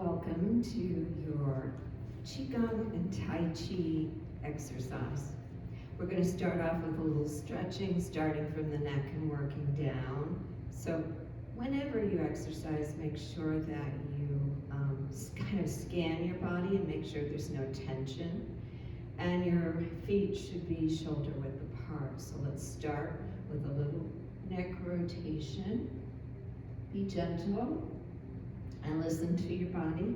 Welcome to your Qigong and Tai Chi exercise. We're going to start off with a little stretching, starting from the neck and working down. So whenever you exercise, make sure that you kind of scan your body and make sure there's no tension. And your feet should be shoulder width apart. So let's start with a little neck rotation. Be gentle and listen to your body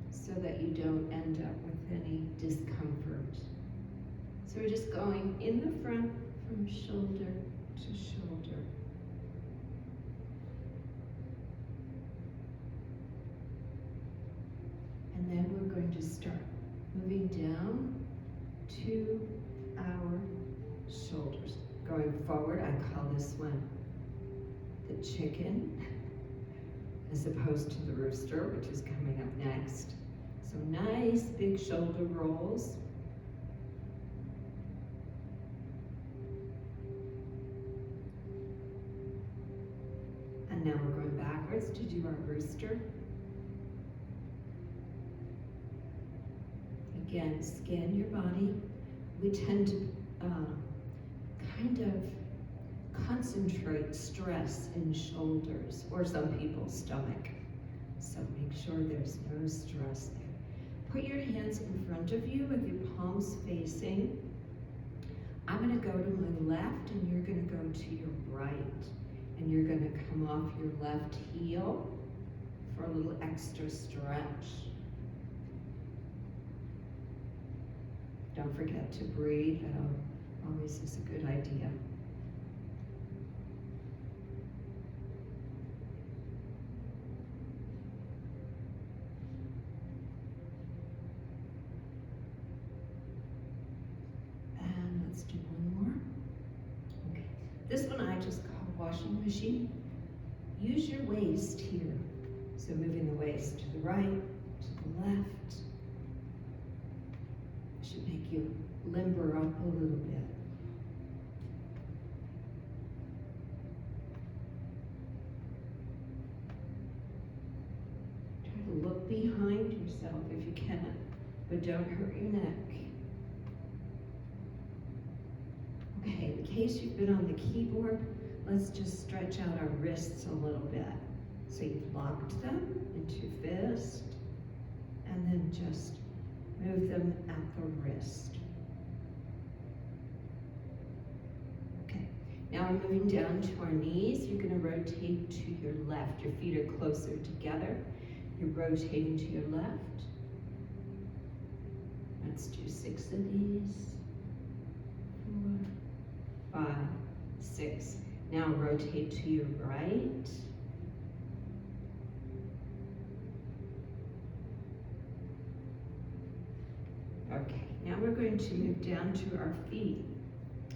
so that you don't end up with any discomfort. So we're just going in the front from shoulder to shoulder. And then we're going to start moving down to our shoulders. Going forward, I call this one the chicken, as opposed to the rooster, which is coming up next. So nice big shoulder rolls. And now we're going backwards to do our rooster. Again, scan your body. We tend to kind of concentrate stress in shoulders, or some people's stomach. So make sure there's no stress there. Put your hands in front of you with your palms facing. I'm going to go to my left and you're going to go to your right. And you're going to come off your left heel for a little extra stretch. Don't forget to breathe. That always is a good idea. Let's do one more. Okay. This one I just call washing machine. Use your waist here. So moving the waist to the right, to the left. Should make you limber up a little bit. Try to look behind yourself if you can, but don't hurt your neck. Okay, in case you've been on the keyboard, let's just stretch out our wrists a little bit. So you've locked them into fist, and then just move them at the wrist. Okay, now we're moving down to our knees. You're going to rotate to your left. Your feet are closer together. You're rotating to your left. Let's do 6 of these. 4, 5, 6. Now rotate to your right. Okay, now we're going to move down to our feet.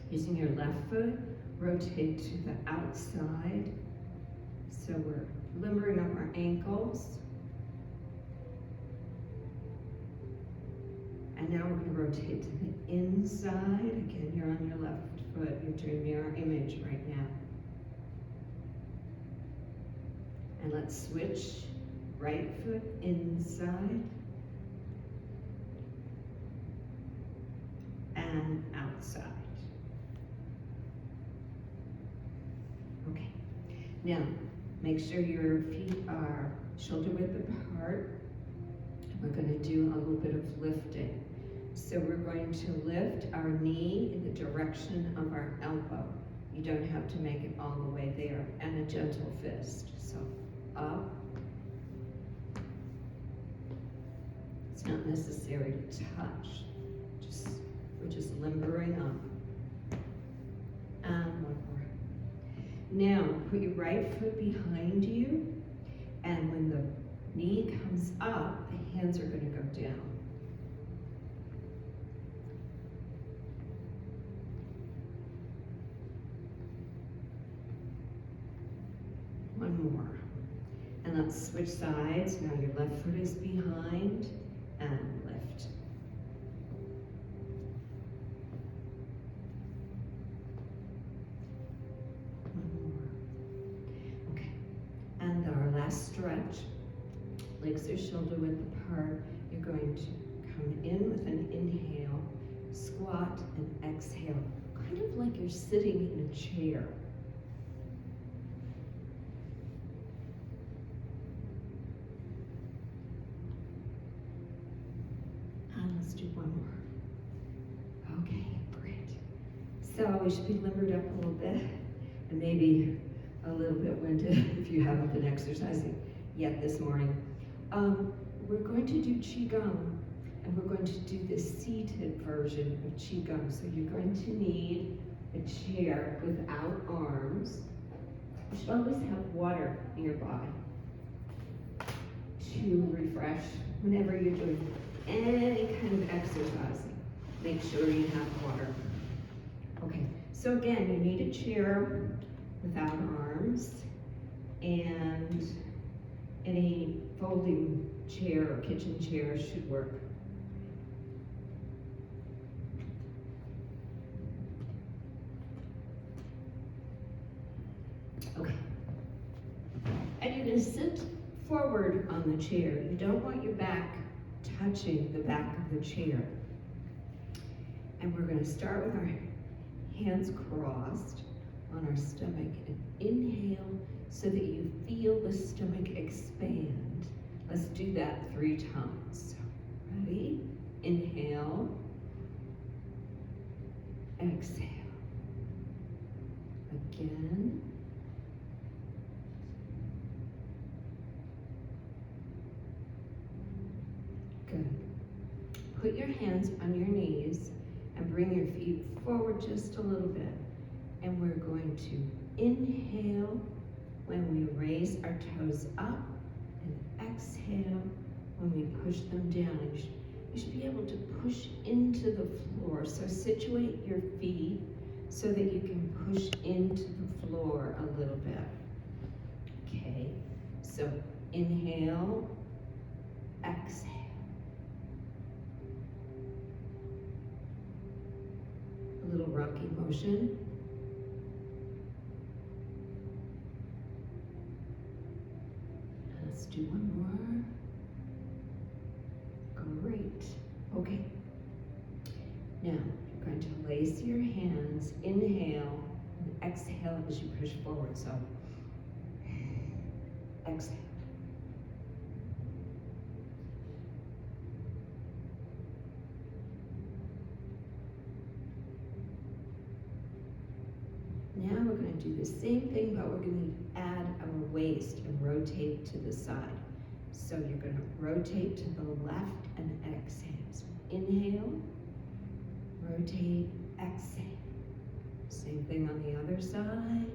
Using your left foot, rotate to the outside. So we're limbering up our ankles. And now we're going to rotate to the inside. Again, you're on your left foot. You're doing mirror image right now. And let's switch. Right foot inside. And outside. Okay. Now, make sure your feet are shoulder width apart. We're going to do a little bit of lifting. So we're going to lift our knee in the direction of our elbow. You don't have to make it all the way there. And a gentle fist. So up. It's not necessary to touch. We're just limbering up. And one more. Now, put your right foot behind you. And when the knee comes up, the hands are going to go down. One more. And let's switch sides. Now your left foot is behind and lift. One more. Okay. And our last stretch. legs are shoulder width apart. You're going to come in with an inhale, squat, and exhale, kind of like you're sitting in a chair. And let's do one more. Okay, great. So we should be limbered up a little bit, and maybe a little bit winded if you haven't been exercising yet this morning. We're going to do Qigong, and we're going to do the seated version of Qigong. So you're going to need a chair without arms. You should always have water nearby to refresh whenever you're doing any kind of exercising. Make sure you have water. Okay, so again, you need a chair without arms, and any folding chair or kitchen chair should work. Okay. And you're going to sit forward on the chair. You don't want your back touching the back of the chair. And we're going to start with our hands crossed on our stomach, and inhale so that you feel the stomach expand. Let's do that 3 times. Ready? Inhale. Exhale. Again. Good. Put your hands on your knees and bring your feet forward just a little bit. And we're going to inhale when we raise our toes up, and exhale when we push them down. You should be able to push into the floor. So situate your feet so that you can push into the floor a little bit. Okay, so inhale, exhale. A little rocky motion. Let's do one more. Great. Okay. Now, you're going to lace your hands, inhale, and exhale as you push forward. So, exhale. Now we're going to do the same thing, but we're going to add our waist and rotate to the side. So you're going to rotate to the left and exhale. So inhale, rotate, exhale. Same thing on the other side.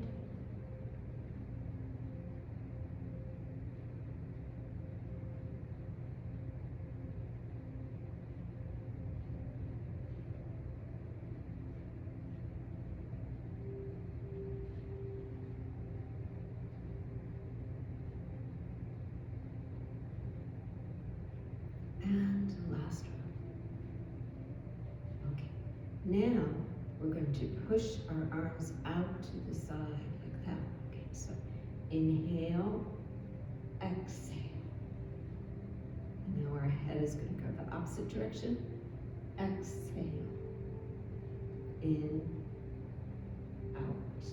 And last one. Okay. Now we're going to push our arms out to the side like that. Okay, so inhale, exhale. And now our head is going to go the opposite direction. Exhale. In, out.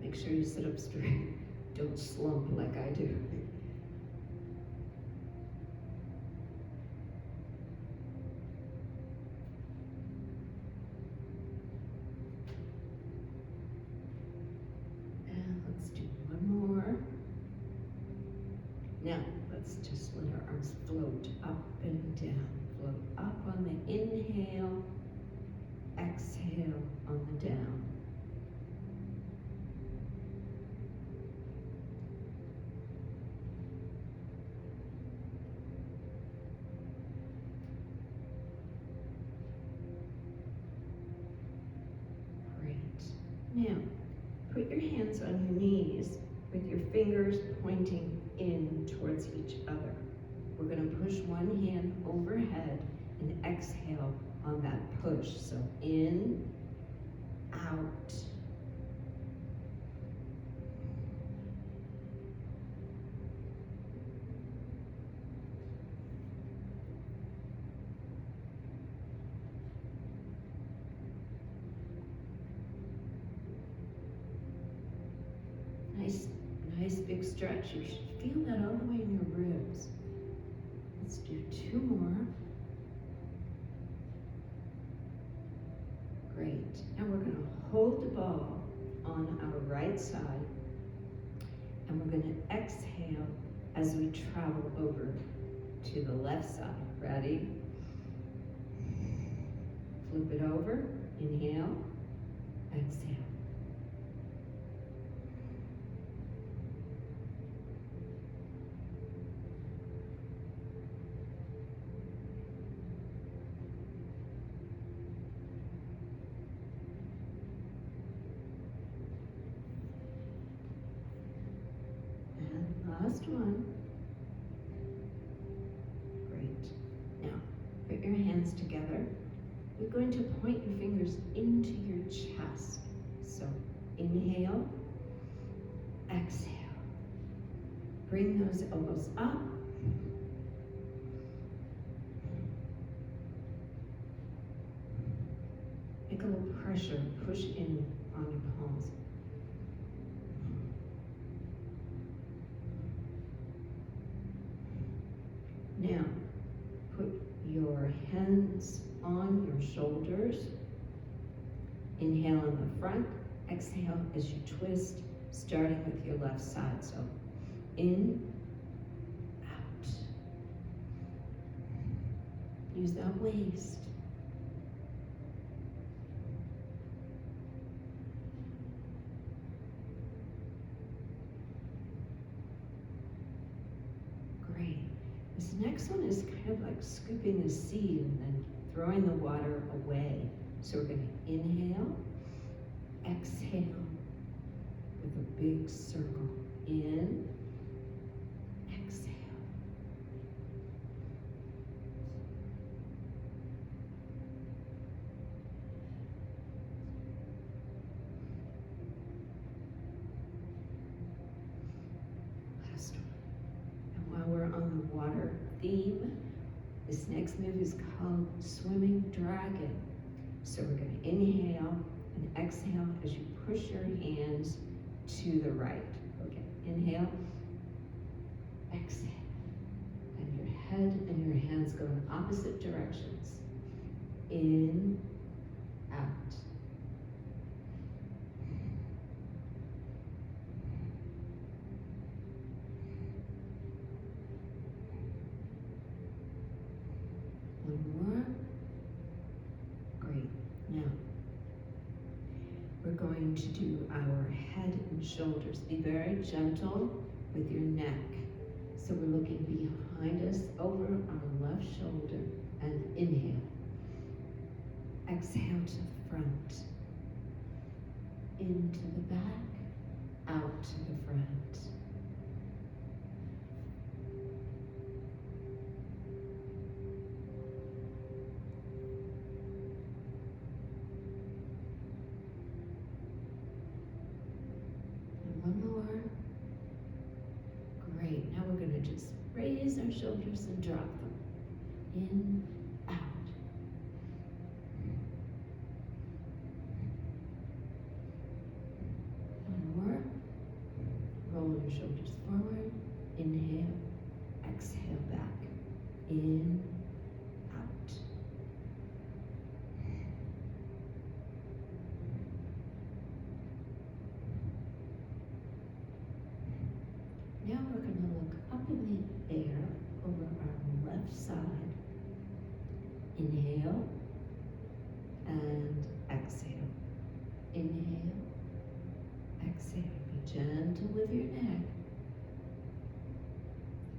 Make sure you sit up straight. Don't slump like I do. Now, let's just let our arms float up and down. Float up on the inhale, exhale on the down. Great. Now, put your hands on your knees with your fingers pointing in towards each other. We're going to push one hand overhead and exhale on that push. So in, out. stretch. You should feel that all the way in your ribs. Let's do 2 more. Great. Now we're going to hold the ball on our right side, and we're going to exhale as we travel over to the left side. Ready? Flip it over. Inhale. Exhale. Last one. Great. Now, put your hands together. You're going to point your fingers into your chest. So, inhale, exhale. Bring those elbows up. Make a little pressure, push in on your palms. Now, put your hands on your shoulders. Inhale in the front, exhale as you twist, starting with your left side. So, in, out. Use that waist. Great. This next one is kind of like scooping the seed and then throwing the water away. So we're going to inhale, exhale with a big circle. In, exhale. Last one. And while we're on the water theme, this next move is called Swimming Dragon. So we're going to inhale and exhale as you push your hands to the right. Okay, inhale, exhale. And your head and your hands go in opposite directions. In, out. One more. Great. Now, we're going to do our head and shoulders. Be very gentle with your neck. So we're looking behind us over our left shoulder and inhale. Exhale to the front. Into the back, out to the front. One more. Great. Now we're going to just raise our shoulders and drop them. In, out. One more. Roll your shoulders forward. Inhale. Exhale back. In, out. Now we're going to look up in the air over our left side. Inhale and exhale. Inhale, exhale. Be gentle with your neck.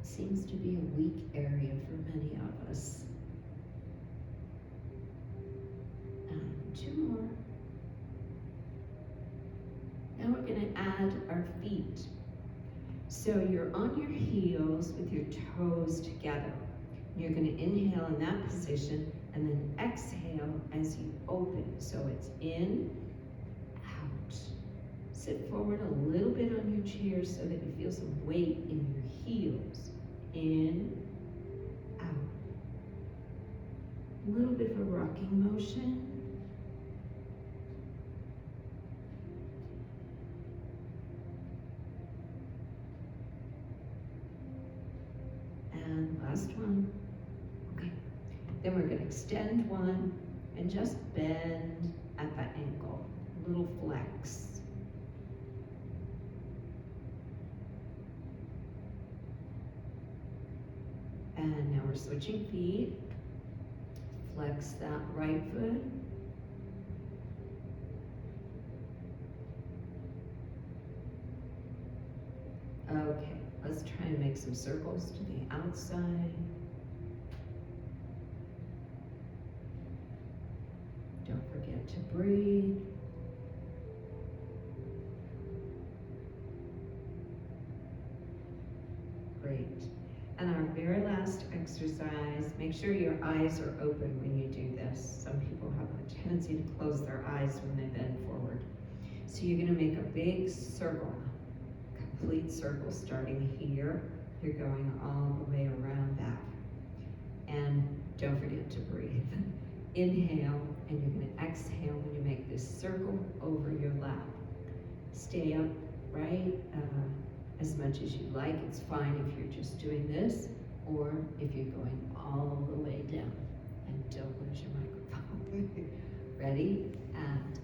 Seems to be a weak area for many of us. And 2 more. Now we're going to add our feet. So you're on your heels with your toes together. You're going to inhale in that position and then exhale as you open. So it's in, out. Sit forward a little bit on your chair so that you feel some weight in your heels. In, out. A little bit of a rocking motion. last one. Okay. Then we're going to extend one and just bend at the ankle. A little flex. And now we're switching feet. Flex that right foot. Okay, let's try and make some circles to the outside. Don't forget to breathe. Great. And our very last exercise, make sure your eyes are open when you do this. Some people have a tendency to close their eyes when they bend forward. So you're gonna make a big circle, complete circle starting here. You're going all the way around that. And don't forget to breathe. Inhale, and you're gonna exhale when you make this circle over your lap. Stay up, right? As much as you like. It's fine if you're just doing this, or if you're going all the way down. And don't lose your microphone. Ready? And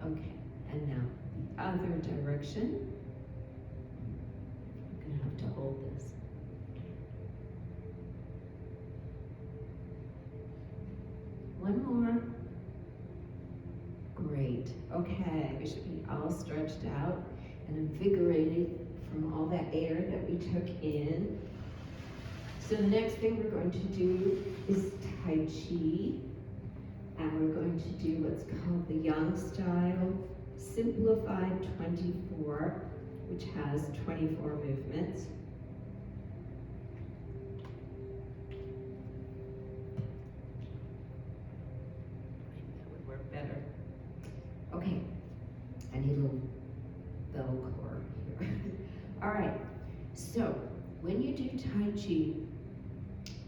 okay, and now the other direction. I'm gonna have to hold this. One more. Great. Okay, we should be all stretched out and invigorated from all that air that we took in. So the next thing we're going to do is Tai Chi. And we're going to do what's called the Yang style Simplified 24, which has 24 movements. That would work better. Okay, I need a little bell cord here. All right, so when you do Tai Chi,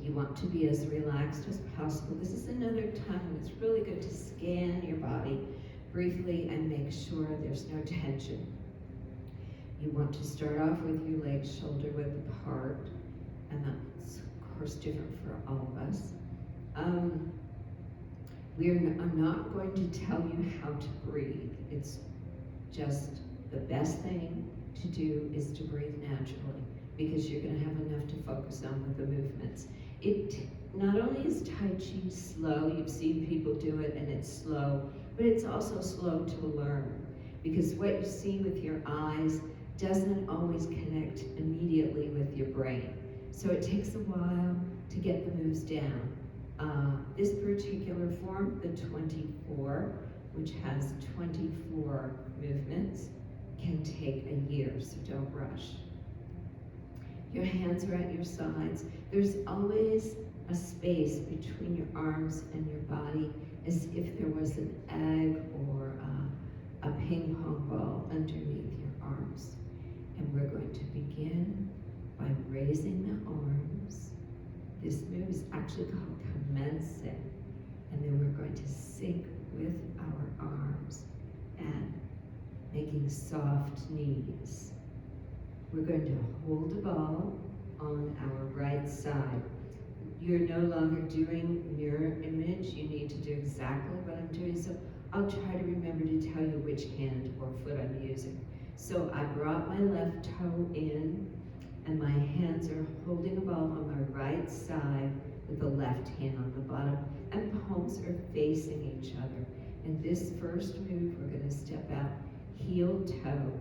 you want to be as relaxed as possible. This is another time when it's really good to scan your body briefly and make sure there's no tension. You want to start off with your legs shoulder width apart, and that's of course different for all of us. I'm not going to tell you how to breathe. It's just the best thing to do is to breathe naturally, because you're going to have enough to focus on with the movements. It not only is Tai Chi slow, you've seen people do it and it's slow, but it's also slow to learn, because what you see with your eyes doesn't always connect immediately with your brain. So it takes a while to get the moves down. This particular form, the 24, which has 24 movements, can take a year, so don't rush. Your hands are at your sides. There's always a space between your arms and your body, as if there was an egg or a ping pong ball underneath your arms. And we're going to begin by raising the arms. This move is actually called commencing. And then we're going to sink with our arms and making soft knees. We're going to hold a ball on our right side. You're no longer doing mirror image. You need to do exactly what I'm doing. So I'll try to remember to tell you which hand or foot I'm using. So I brought my left toe in, and my hands are holding a ball on my right side with the left hand on the bottom, and palms are facing each other. And this first move, we're going to step out heel toe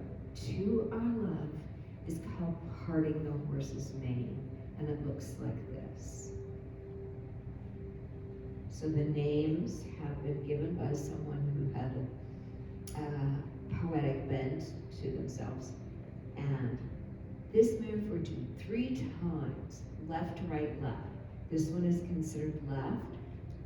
to our left, is called parting the horse's mane, and it looks like this. So the names have been given by someone who had a poetic bent to themselves. And this move we're doing 3 times, left, right, left. This one is considered left.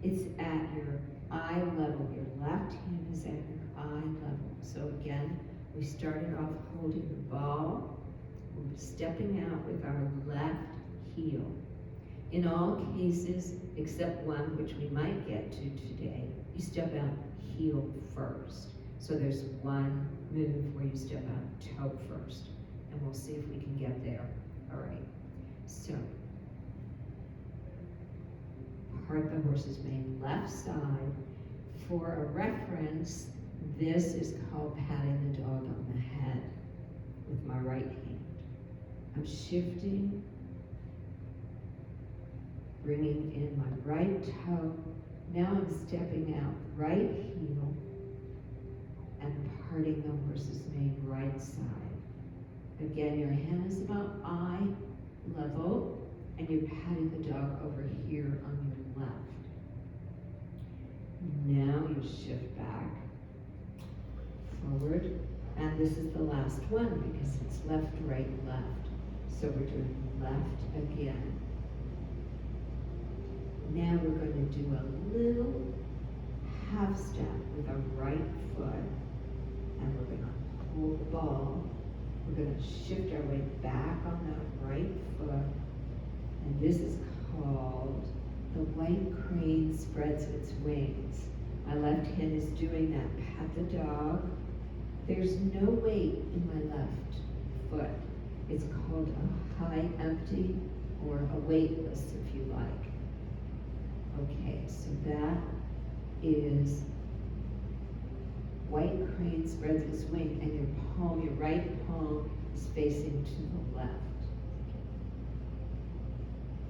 It's at your eye level. Your left hand is at your eye level. So again, we started off holding the ball. We're stepping out with our left heel. In all cases, except one, which we might get to today, you step out heel first. So there's one move where you step out toe first, and we'll see if we can get there. All right, so part the horse's mane left side. For a reference, this is called patting the dog on the head with my right hand. I'm shifting, bringing in my right toe. Now I'm stepping out right heel and parting the horse's mane right side. Again, your hand is about eye level, and you're patting the dog over here on your left. Now you shift back, forward, and this is the last one because it's left, right, left. So we're doing left again. Now we're going to do a little half step with our right foot, and we're going to hold the ball. We're going to shift our way back on that right foot, and this is called the white crane spreads its wings. My left hand is doing that. Pat the dog. There's no weight in my left foot. It's called a high empty or a weightless, if you like. Okay, so that is white crane spreads its wing, and your right palm is facing to the left.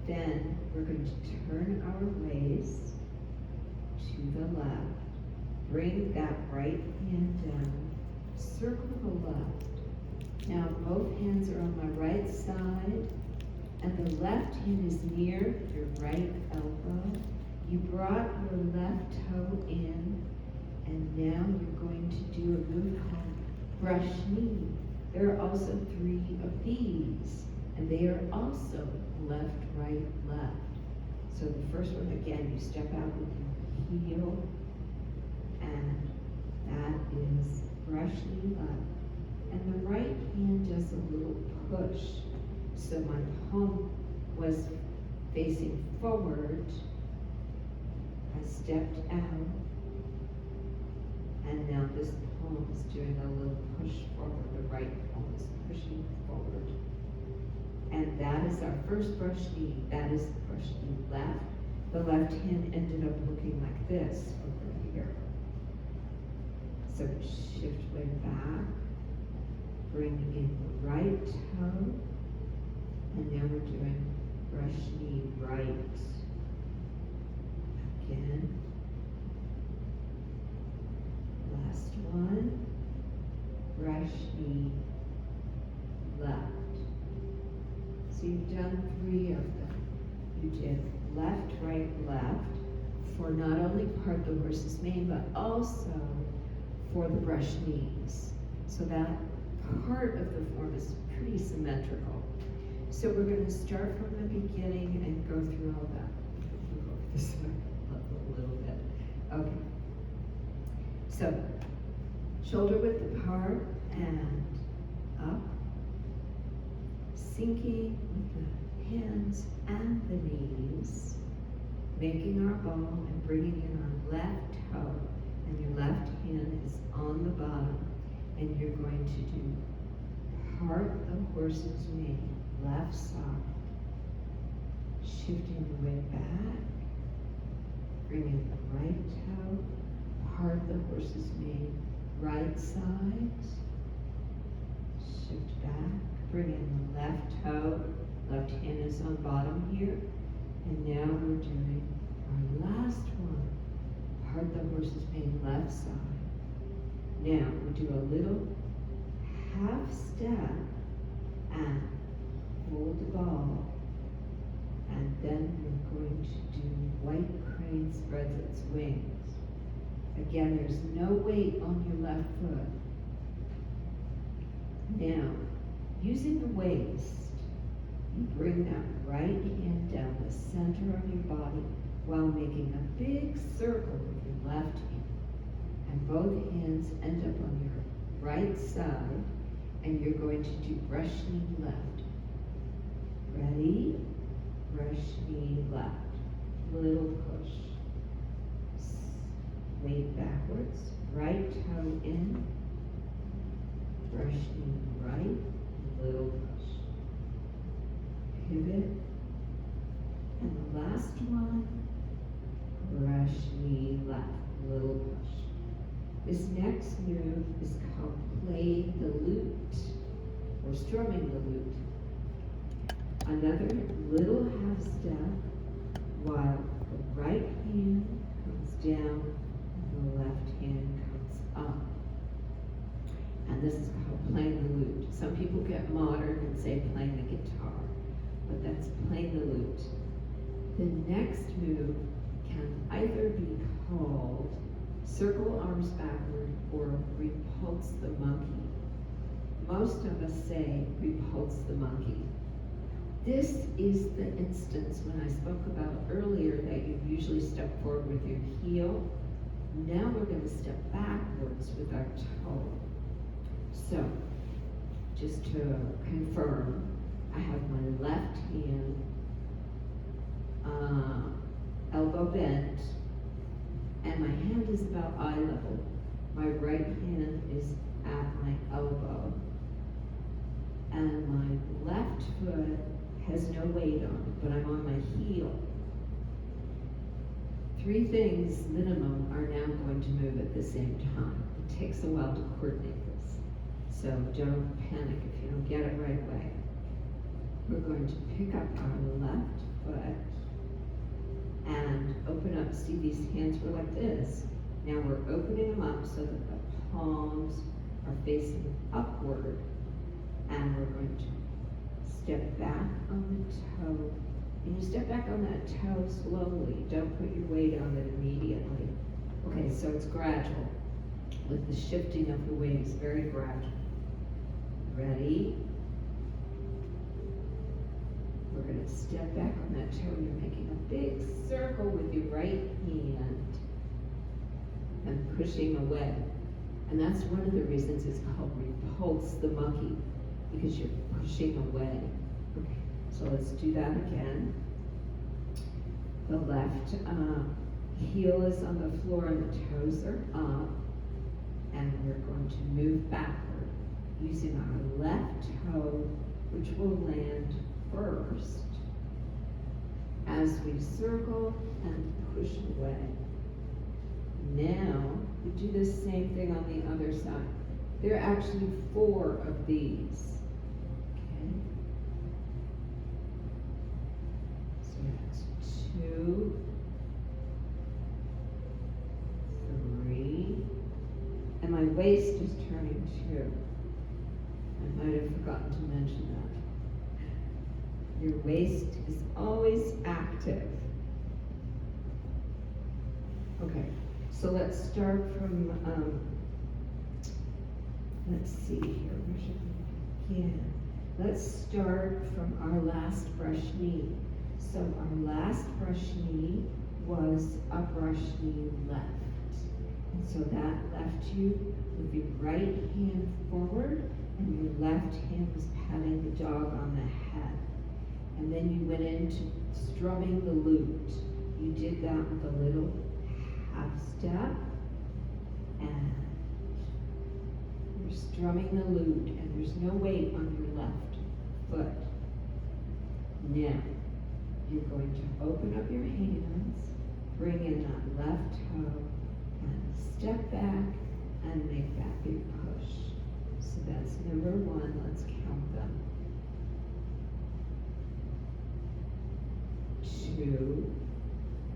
Then we're going to turn our waist to the left. Bring that right hand down. Circle the left. Now both hands are on my right side, and the left hand is near your right elbow. You brought your left toe in, and now you're going to do a move called brush knee. There are also 3 of these, and they are also left, right, left. So the first one, again, you step out with your heel, and that is brush knee left. And the right hand does a little push. So my palm was facing forward. I stepped out, and now this palm is doing a little push forward. The right palm is pushing forward. And that is our first brush knee. That is the brush knee left. The left hand ended up looking like this over here. So shift way back, bring in the right toe, and now we're doing brush knee right. Again. Last one, brush knee left. So you've done 3 of them. You did left, right, left for not only part the horse's mane, but also for the brush knees. So that part of the form is pretty symmetrical. So we're going to start from the beginning and go through all that. We'll go over this a little bit. Okay. So, shoulder width apart and up. Sinking with the hands and the knees. Making our ball and bringing in our left toe. And your left hand is on the bottom. And you're going to do part the horse's mane, left side. Shifting the way back. Bring in the right toe. Part the horse's mane, right side. Shift back. Bring in the left toe. Left hand is on bottom here. And now we're doing our last one. Part the horse's mane, left side. Now we do a little half step and hold the ball. And then we're going to do white crane spreads its wings. Again, there's no weight on your left foot. Now, using the waist, you bring that right hand down the center of your body while making a big circle with your left hand. And both hands end up on your right side, and you're going to do brush knee left. Ready? Brush knee left. Little push. weight backwards, right toe in, brush knee right, little push. Pivot, and the last one, brush knee left, little push. This next move is called play the lute, or strumming the lute. Another little half step, while the right hand comes down and the left hand comes up. And this is called playing the lute. Some people get modern and say playing the guitar, but that's playing the lute. The next move can either be called circle arms backward or repulse the monkey. Most of us say repulse the monkey. This is the instance when I spoke about earlier that you usually step forward with your heel. Now we're going to step backwards with our toe. So, just to confirm, I have my left hand elbow bent, and my hand is about eye level. My right hand is at my elbow, and my left foot has no weight on it, but I'm on my heel. 3 things minimum are now going to move at the same time. It takes a while to coordinate this, so don't panic if you don't get it right away. We're going to pick up our left foot and open up. See, these hands were like this. Now we're opening them up so that the palms are facing upward, and we're going to step back on the toe. And you step back on that toe slowly. Don't put your weight on it immediately. Okay, so it's gradual. With the shifting of the weight, it's very gradual. Ready? We're going to step back on that toe. You're making a big circle with your right hand and pushing away. And that's one of the reasons it's called repulse the monkey, because you're pushing away. Okay, so let's do that again. The left heel is on the floor and the toes are up. And we're going to move backward using our left toe, which will land first as we circle and push away. Now, we do the same thing on the other side. There are actually 4 of these. Okay. So that's 2, 3, and my waist is turning too. I might have forgotten to mention that. Your waist is always active. Okay, so let's start from, let's see here, where should we begin? Let's start from our last brush knee. So our last brush knee was a brush knee left. And so that left you with your right hand forward, and your left hand was patting the dog on the head. And then you went into strumming the lute. You did that with a little half step, and you're strumming the lute, and there's no weight on your left foot. Now, you're going to open up your hands, bring in that left toe, and step back and make that big push. So that's number 1. Let's count them. 2.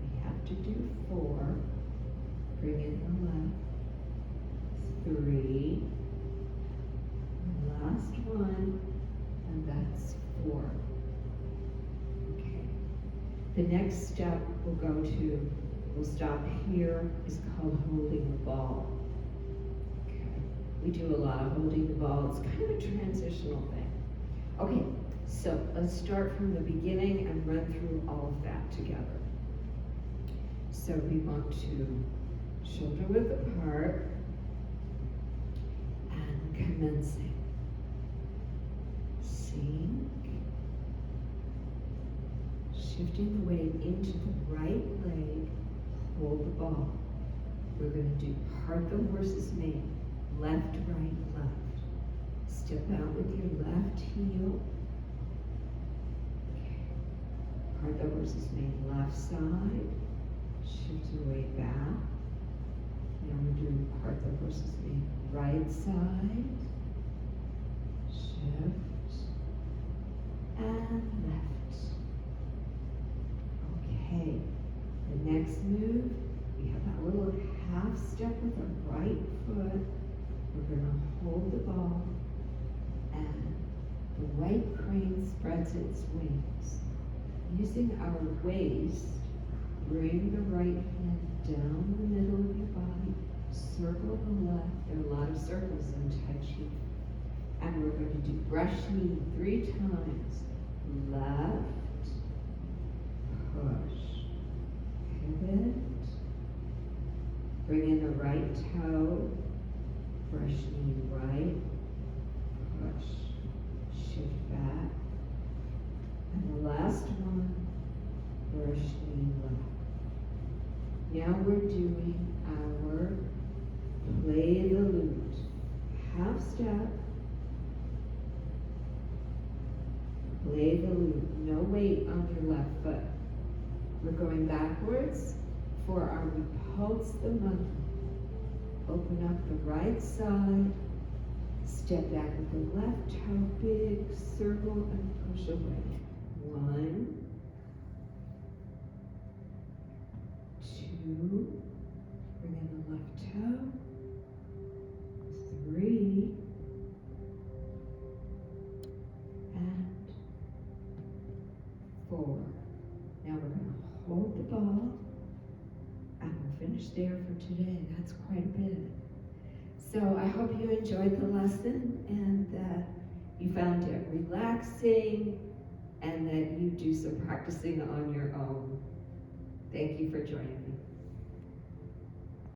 We have to do 4. Bring in the left. 3. Last one, and that's 4. Okay. The next step we'll stop here, is called holding the ball. Okay. We do a lot of holding the ball. It's kind of a transitional thing. Okay, so let's start from the beginning and run through all of that together. So we want to shoulder width apart and commencing. Sink. Shifting the weight into the right leg, hold the ball. We're going to do part the horse's mane, left, right, left. Step out with your left heel. Okay. Part the horse's mane, left side. Shift your way back. Now we're doing part the horse's mane, right side. Shift. And left. Okay. The next move, we have that little half step with the right foot. We're going to hold the ball, and the white crane spreads its wings. Using our waist, bring the right hand down the middle of your body, circle the left. There are a lot of circles in Tai Chi. And we're going to do brush knee 3 times. Left, push, pivot, bring in the right toe, brush knee right, push, shift back, and the last one, brush knee left. Now we're doing our play the lute, half step, play the lute, no weight on your left foot. We're going backwards for our Repulse the Monkey. Open up the right side, step back with the left toe, big circle, and push away. 1, 2, bring in the left toe, 3, and 4. Now we're going to hold the ball, and we'll finish there for today. That's quite a bit. So I hope you enjoyed the lesson and that you found it relaxing and that you do some practicing on your own. Thank you for joining me.